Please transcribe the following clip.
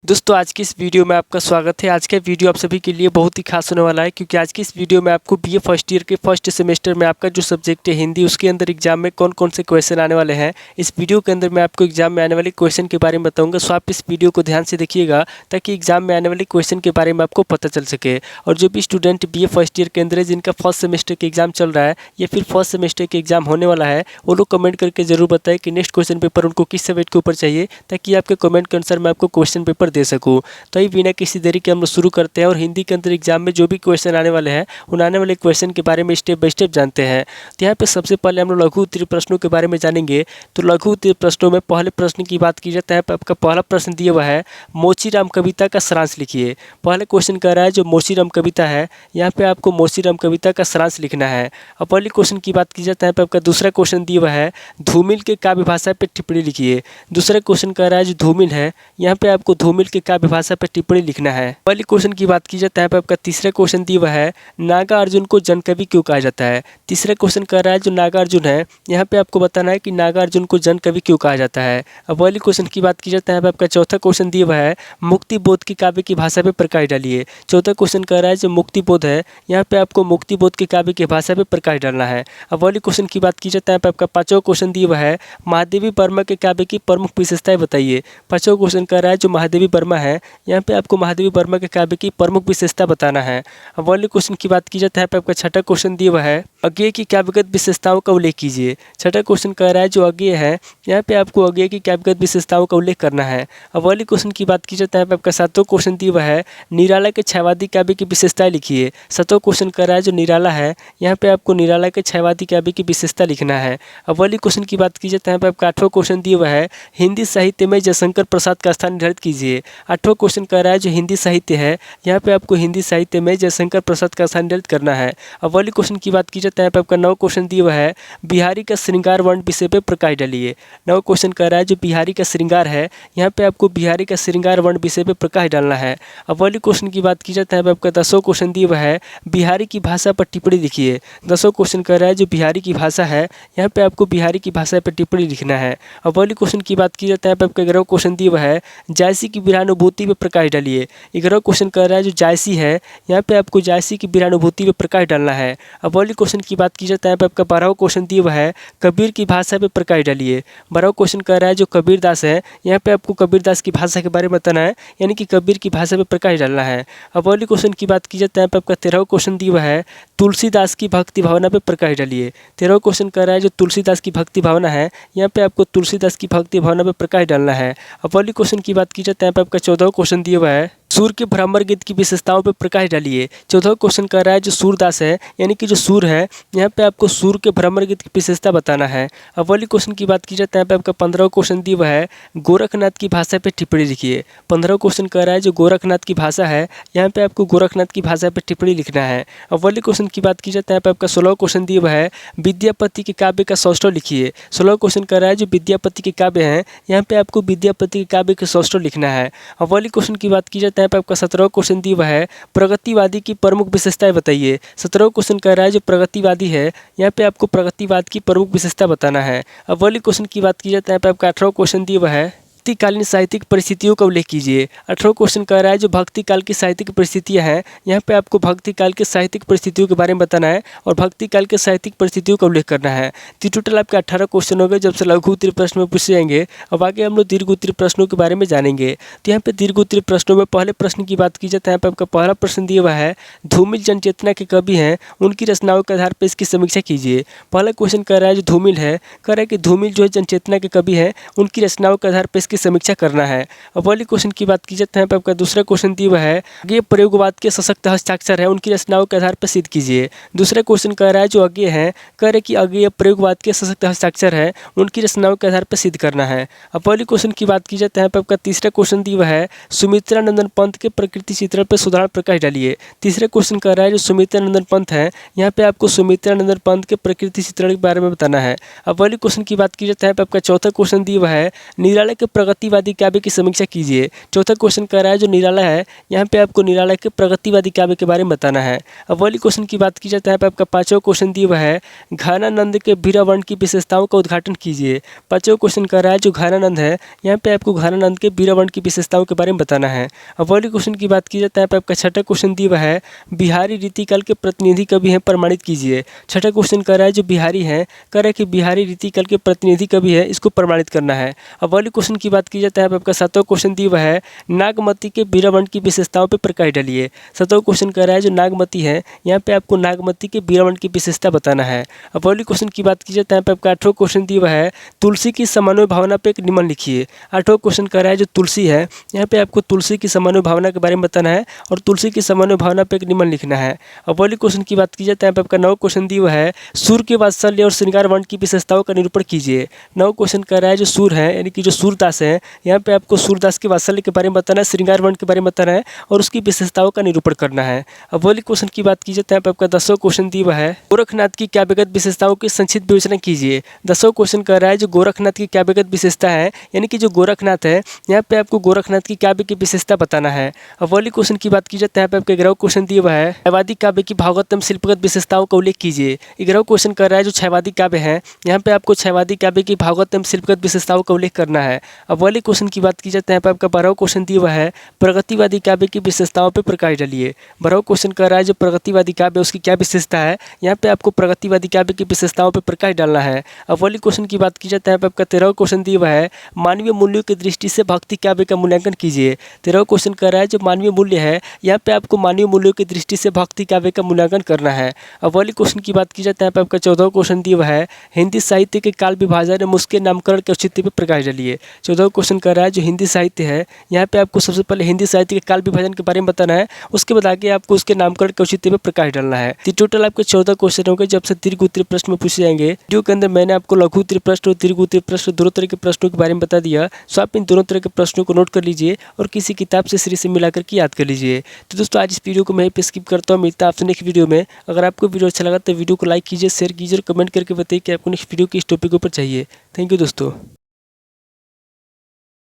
दोस्तों आज की इस वीडियो में आपका स्वागत है। आज का वीडियो आप सभी के लिए बहुत ही खास होने वाला है, क्योंकि आज की इस वीडियो में आपको बीए फर्स्ट ईयर के फर्स्ट सेमेस्टर में आपका जो सब्जेक्ट है हिंदी, उसके अंदर एग्जाम में कौन कौन से क्वेश्चन आने वाले हैं, इस वीडियो के अंदर मैं आपको एग्जाम में आने वाले क्वेश्चन के बारे में बताऊंगा। सो आप इस वीडियो को ध्यान से देखिएगा ताकि एग्जाम में आने वाले क्वेश्चन के बारे में आपको पता चल सके। और जो भी स्टूडेंट बीए फर्स्ट ईयर के अंदर है, जिनका फर्स्ट सेमेस्टर के एग्जाम चल रहा है या फिर फर्स्ट सेमेस्टर के एग्जाम होने वाला है, वो लोग कमेंट करके जरूर बताएं कि नेक्स्ट क्वेश्चन पेपर उनको किस सब्जेक्ट के ऊपर चाहिए, ताकि आपके कमेंट के अनुसार मैं आपको क्वेश्चन पेपर दे सकूँ। तो बिना किसी देरी के हम लोग शुरू करते हैं और हिंदी के अंदर एग्जाम में जो भी क्वेश्चन आने वाले हैं उन आने वाले क्वेश्चन के बारे में स्टेप बाय स्टेप जानते हैं। तो यहाँ पे सबसे पहले हम लोग लघु उत्तरीय प्रश्नों के बारे में जानेंगे। तो लघु उत्तरीय प्रश्नों में पहले प्रश्न की बात की जाता है, आपका पहला प्रश्न दिया हुआ है मोचीराम कविता का सारांश लिखिए। पहले क्वेश्चन कह रहा है जो मोचीराम कविता है, यहाँ पे आपको मोचीराम कविता का सारांश लिखना है। और पहले क्वेश्चन की बात की जाता है, आपका दूसरा क्वेश्चन दिया हुआ है धूमिल के काव्य भाषा पर टिप्पणी लिखिए। दूसरा क्वेश्चन कह रहा है जो धूमिल है, यहाँ पे आपको धूमिल के काव्य भाषा पर टिप्पणी लिखना है। पहले क्वेश्चन की बात की जाता है, आपका तीसरा क्वेश्चन दिया हुआ है नागार्जुन को जनकवि क्यों कहा जाता है। तीसरा क्वेश्चन कर रहा है जो नागार्जुन है, यहाँ पे आपको बताना है कि नागार्जुन को जनकवि क्यों कहा जाता है। अब पहले क्वेश्चन की बात की जाता है, आपका चौथा क्वेश्चन दिया हुआ है मुक्ति बोध की काव्य की भाषा पे प्रकाश डालिए। चौथा क्वेश्चन कर रहा है जो मुक्ति बोध है, यहाँ पे आपको मुक्ति बोध के काव्य की भाषा पे प्रकाश डालना है। अब पहले क्वेश्चन की बात की जाता है, आपका पांचवा क्वेश्चन दिया हुआ है महादेवी वर्मा के काव्य की प्रमुख विशेषताएं बताइए। पांचवा क्वेश्चन कर रहा है जो महादेवी वर्मा है, यहाँ पे आपको महादेवी वर्मा के काव्य की प्रमुख विशेषता बताना है। अब अगले क्वेश्चन की बात की जाता है, आपका छठा क्वेश्चन दिया हुआ है अज्ञेय की काव्यगत विशेषताओं का उल्लेख कीजिए। छठा क्वेश्चन कह रहा है जो अज्ञेय है, यहाँ पे आपको अज्ञेय की काव्यगत विशेषताओं का उल्लेख करना है। अब अगले क्वेश्चन की बात की जाता है, आपका सातवां क्वेश्चन दिया हुआ है निराला के छायावादी काव्य की विशेषताएं लिखिए। सातवां क्वेश्चन कह रहा है जो निराला है, यहाँ पे आपको निराला के छायावादी काव्य की विशेषता लिखना है। अब अगले क्वेश्चन की बात की जाता है, आपका आठवां क्वेश्चन दिया हुआ है हिंदी साहित्य में जयशंकर प्रसाद का स्थान निर्धारित कीजिए। आठवां क्वेश्चन कह रहा है जो हिंदी साहित्य है, यहाँ पे आपको हिंदी साहित्य में जयशंकर प्रसाद का स्थान निर्धारित करना है। अब अगले क्वेश्चन की बात की जाता है, आपका नौ क्वेश्चन दिया हुआ है बिहारी का श्रृंगार वर्ण विषय पे प्रकाश डालिए। नौ क्वेश्चन कह रहा है जो बिहारी का श्रृंगार है, यहाँ पे आपको बिहारी का श्रृंगार वर्ण विषय पे प्रकाश डालना है। अब अगले क्वेश्चन की बात की जाता है, आपका दसवां क्वेश्चन दिया हुआ है बिहारी की भाषा पर टिप्पणी लिखिए। दसवां क्वेश्चन कह रहा है जो बिहारी की भाषा है, यहाँ पे आपको बिहारी की भाषा पर टिप्पणी लिखना है। अब अगले क्वेश्चन की बात की जाता है, आपका 11वां क्वेश्चन दिया हुआ है जायसी की विरहानुभूति पे प्रकाश डालिए। 11वां क्वेश्चन कह रहा है जो जायसी है, यहाँ पे आपको जायसी की विरहानुभूति पे प्रकाश डालना है। अब अगले क्वेश्चन की बात की जाता है, आपका 12वां क्वेश्चन दिया हुआ है कबीर की भाषा पे प्रकाश डालिए। 12वां क्वेश्चन कह रहा है जो कबीरदास है, यहाँ पे आपको कबीरदास की भाषा के बारे में बताना है, यानी कि कबीर की भाषा पे प्रकाश डालना है। अब अगले क्वेश्चन की बात की जाता है, आपका 13वां क्वेश्चन दिया हुआ है तुलसीदास की भक्ति भावना पे प्रकाश डालिए। 13वां क्वेश्चन कह रहा है जो तुलसीदास की भक्ति भावना है, यहाँ पे आपको तुलसीदास की भक्ति भावना पे प्रकाश डालना है। अब अगले क्वेश्चन की बात की जाता है, आपका 14वां क्वेश्चन दिया हुआ है सूर के भ्रमर गीत की विशेषताओं पर प्रकाश डालिए। 14वां क्वेश्चन कर रहा है जो सूरदास है, यानी कि जो सूर है, यहाँ पे आपको सूर के भ्रमर गीत की विशेषता बताना है। अब अगले क्वेश्चन की बात की जाता है, आपका 15वां क्वेश्चन दिया हुआ है गोरखनाथ की भाषा पे टिप्पणी लिखिए। 15वां क्वेश्चन कर रहा है जो गोरखनाथ की भाषा है, यहाँ पे आपको गोरखनाथ की भाषा पे टिप्पणी लिखना है। अब अगले क्वेश्चन की बात की जाता है, आपका 16वां क्वेश्चन दिया हुआ है विद्यापति के काव्य का सौष्ठव लिखिए। 16वां क्वेश्चन कर रहा है जो विद्यापति के काव्य हैं, यहाँ पे आपको विद्यापति के काव्य का सौष्ठव लिखना है। अब अगले क्वेश्चन की बात की जाता है, आपका 17वां क्वेश्चन दिया हुआ है प्रगतिवादी की प्रमुख विशेषताएं बताइए। 17वां क्वेश्चन कह रहा है जो प्रगतिवादी है, यहाँ पे आपको प्रगतिवाद की प्रमुख विशेषता बताना है। अब अगले क्वेश्चन की बात की जाता है, आपका 18वां क्वेश्चन दिया हुआ है भक्तिकालीन साहित्यिक परिस्थितियों का उल्लेख कीजिए। 18वां क्वेश्चन कह रहा है जो भक्ति काल की साहित्यिक परिस्थितियां हैं, यहाँ पे आपको भक्ति काल के साहित्यिक परिस्थितियों के बारे में बताना है और भक्ति काल के साहित्यिक परिस्थितियों का उल्लेख करना है। तो टोटल आपके 18 क्वेश्चन हो गए, जब से लघु उत्तरीय प्रश्न में पूछे जाएंगे। अब आगे हम लोग दीर्घ उत्तरीय प्रश्नों के बारे में जानेंगे। तो यहाँ पे दीर्घ उत्तरीय प्रश्नों में पहले प्रश्न की बात की जाती है, यहाँ पे आपका पहला प्रश्न दिया हुआ है धूमिल जनचेतना के कवि हैं, उनकी रचनाओं के आधार पर इसकी समीक्षा कीजिए। पहला क्वेश्चन कह रहा है जो धूमिल है, कह रहा है कि धूमिल जो है जनचेतना के कवि हैं, उनकी रचनाओं के आधार पर इसकी समीक्षा करना है। अब अगले क्वेश्चन की बात की जाती है, आपका दूसरा क्वेश्चन दिया हुआ है अज्ञेय प्रयोगवाद के सशक्त हस्ताक्षर है, उनकी रचनाओं के आधार पर सिद्ध कीजिए। दूसरा क्वेश्चन कह रहा है जो अज्ञेय है, कह रहे कि अज्ञेय प्रयोगवाद के सशक्त हस्ताक्षर है, उनकी रचनाओं के आधार पर सिद्ध करना है। अब अगले क्वेश्चन की बात की जाती है, आपका तीसरा क्वेश्चन दिया हुआ है सुमित्रा नंदन पंत के प्रकृति चित्रण पर सुधार प्रकाश डालिए। तीसरा क्वेश्चन कह रहा है जो सुमित्रा नंदन पंत है, यहाँ पे आपको सुमित्रा नंदन पंत के प्रकृति चित्रण के बारे में बताना है। अब अगले क्वेश्चन की बात की जाती है, आपका चौथा क्वेश्चन दिया हुआ है निराला के प्रगतिवादी काव्य की समीक्षा कीजिए। चौथा क्वेश्चन कह रहा है जो निराला है, यहाँ पे आपको निराला के प्रगतिवादी काव्य के बारे में बताना है। अब वाली क्वेश्चन की बात की जाए तो यहाँ पे आपका पांचवा क्वेश्चन दिया हुआ है, घानानंद के वीरवर्ण की विशेषताओं का उद्घाटन कीजिए। पांचवा क्वेश्चन कह रहा है जो घानानंद है, यहाँ पे आपको घानानंद के वीरवर्ण की विशेषताओं के बारे में बताना है। अब वाली क्वेश्चन की बात की जाए तो यहाँ पे आपका छठा क्वेश्चन दिया हुआ है, बिहारी रीतिकाल के प्रतिनिधि कवि हैं, प्रमाणित कीजिए। छठा क्वेश्चन कह रहा है जो बिहारी है, कह रहा है कि बिहारी रीतिकाल के प्रतिनिधि कवि है, इसको प्रमाणित करना है। अब वाली क्वेश्चन की बात की जाए तो यहाँ पे आपका सातवां क्वेश्चन दिया हुआ है, नागमती के वीरवर्ण की विशेषताओं पर प्रकाश डालिए। सातवां क्वेश्चन कह रहा है जो नागमती है, यहाँ पे आपको नागमती के वीरवर्ण की विशेषता बताना है। अब वाली क्वेश्चन की बात की जाए तो यहाँ पे आपका आठवां क्वेश्चन दिया हुआ है, तुलसी की समन्वय भावना पे एक निबंध लिखिए। आठवां क्वेश्चन कह रहा है जो तुलसी है, यहाँ पे आपको तुलसी की समन्वय भावना के बारे में बताना है और तुलसी की समन्वय भावना पे एक निबंध लिखना है। अब वाली क्वेश्चन की बात की जाए तो यहाँ पे आपका नौ क्वेश्चन दिया हुआ है, सूर्य के वात्सल्य और श्रृंगार वर्ण की विशेषताओं का निरूपण कीजिए। नौ क्वेश्चन कह रहा है जो सूर्य है, यानी कि जो सूरदास है, यहाँ पे आपको सूरदास के वात्सल्य के बारे में बताना है, श्रृंगार वर्ण के बारे में बताना है और उसकी विशेषताओं का निरूपण करना है। अब वाली क्वेश्चन की बात की जाए तो यहाँ पे आपका 10वां क्वेश्चन दिया हुआ है, गोरखनाथ की काव्यगत विशेषताओं की संक्षिप्त विवेचना कीजिए। 10वां क्वेश्चन कह रहा है जो गोरखनाथ की काव्यगत विशेषता है, यानी कि जो गोरखनाथ है, यहाँ पे आपको गोरखनाथ की काव्य की विशेषता बताना है। अब वाली क्वेश्चन की बात की जाए तो यहाँ पे आपका 11वां क्वेश्चन दिया हुआ है, छायावादी काव्य की भावगत एवं शिल्पगत विशेषताओं का उल्लेख कीजिए। 11वां क्वेश्चन कर रहा है जो छायावादी काव्य है, यहाँ पे आपको छायावादी काव्य की भावगत एवं शिल्पगत विशेषताओं का उल्लेख करना है। अब वाली क्वेश्चन की बात की जाए तो यहाँ पे आपका 12वां क्वेश्चन दिया हुआ है, प्रगतिवादी काव्य की विशेषताओं पर प्रकाश डालिए। 12वां क्वेश्चन कर रहा है जो प्रगतिवादी काव्य उसकी क्या विशेषता है, यहाँ पे आपको प्रगतिवादी काव्य की विशेषताओं पर प्रकाश डालना है। अब वाली क्वेश्चन की बात की जाए तो यहाँ पे आपका 13वां क्वेश्चन दिया हुआ है, मानवीय मूल्यों की दृष्टि से भक्ति काव्य का मूल्यांकन कीजिए। 13वां क्वेश्चन कर रहा है जो मानवीय मूल्य है, यहाँ पे आपको मानवीय मूल्यों की दृष्टि से भक्ति काव्य का मूल्यांकन करना है। अब वाली क्वेश्चन की बात की जाए तो यहाँ पे आपका 14वां क्वेश्चन दिया हुआ है, हिंदी साहित्य के काल विभाजन एवं उसके नामकरण के औचित्य पर प्रकाश डालिए। 14वां क्वेश्चन कर रहा है जो हिंदी साहित्य है, यहाँ पे आपको सबसे पहले हिंदी साहित्य के काल विभाजन के बारे में बताना है, उसके बाद आगे आपको उसके नामकरण के औचित्य पर प्रकाश डालना है। तो टोटल आपके 14 क्वेश्चन होंगे जो आपसे दीर्घ उत्तरीय प्रश्न में पूछे जाएंगे। वीडियो के अंदर मैंने आपको लघु उत्तरीय प्रश्न और दीर्घ उत्तरीय प्रश्न दोनों तरह के प्रश्नों के बारे में बता दिया, सो आप इन दोनों तरह के प्रश्नों को नोट कर लीजिए और किसी किताब से सीरीज से मिलाकर के याद कर लीजिए। तो दोस्तों आज इस वीडियो को मैं यहीं पे स्किप करता हूँ, मिलता है आपसे नेक्स्ट वीडियो में। अगर आपको वीडियो अच्छा लगा तो वीडियो को लाइक कीजिए, शेयर कीजिए और कमेंट करके बताइए कि आपको नेक्स्ट वीडियो किस टॉपिक के ऊपर चाहिए। थैंक यू दोस्तों।